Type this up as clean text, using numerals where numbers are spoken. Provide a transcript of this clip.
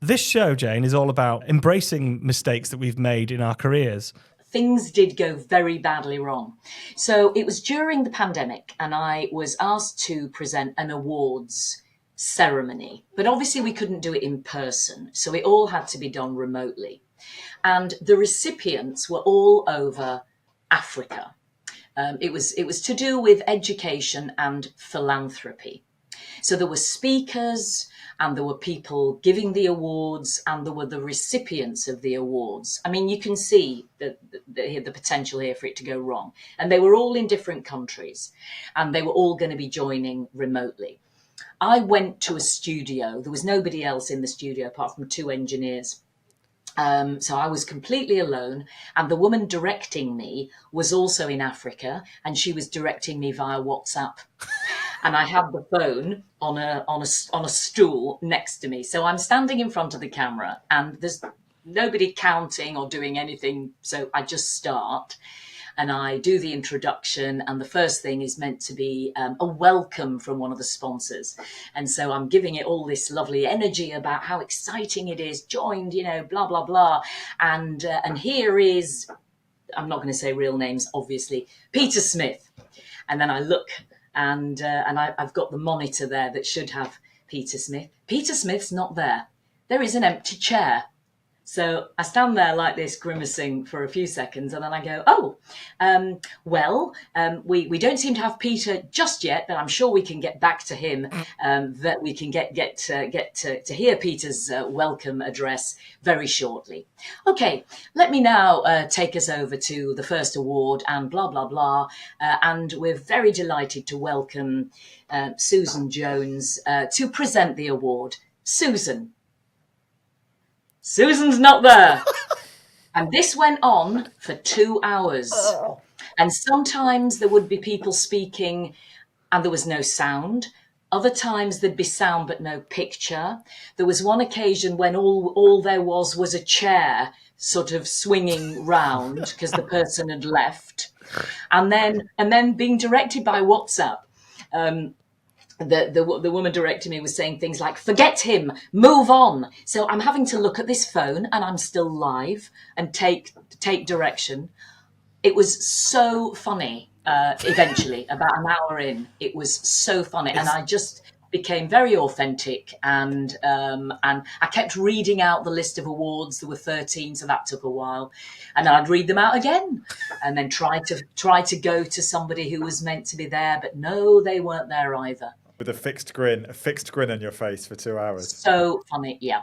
This show, Jayne, is all about embracing mistakes that we've made in our careers. Things did go very badly wrong. So it was during the pandemic, and I was asked to present an awards ceremony. But obviously, we couldn't do it in person. So it all had to be done remotely. And the recipients were all over Africa. It was to do with education and philanthropy. So there were speakers, and there were people giving the awards, and there were the recipients of the awards. I mean, you can see the potential here for it to go wrong. And they were all in different countries, and they were all going to be joining remotely. I went to a studio. There was nobody else in the studio apart from two engineers. So I was completely alone, and the woman directing me was also in Africa, and she was directing me via WhatsApp. And I had the phone on a stool next to me. So I'm standing in front of the camera, and there's nobody counting or doing anything. So I just start, and I do the introduction, and the first thing is meant to be a welcome from one of the sponsors. And so I'm giving it all this lovely energy about how exciting it is, joined, blah, blah, blah. And here is, I'm not going to say real names, obviously, Peter Smith. And then I look, and I've got the monitor there that should have Peter Smith. Peter Smith's not there. There is an empty chair. So I stand there like this, grimacing for a few seconds, and then I go, we don't seem to have Peter just yet, but I'm sure we can get back to him, that we can get to hear Peter's welcome address very shortly. Okay, let me now take us over to the first award and blah, blah, blah. And we're very delighted to welcome Susan Jones to present the award. Susan's not there. And this went on for 2 hours. Oh. And sometimes there would be people speaking and there was no sound. Other times there'd be sound but no picture. There was one occasion when all there was a chair sort of swinging round because the person had left. And then being directed by WhatsApp. The woman directing me was saying things like, forget him, move on. So I'm having to look at this phone and I'm still live and take direction. It was so funny, eventually, about an hour in. It was so funny. And I just became very authentic, and I kept reading out the list of awards. There were 13, so that took a while. And then I'd read them out again and then try to go to somebody who was meant to be there. But no, they weren't there either. With a fixed grin on your face for 2 hours. So funny, yeah.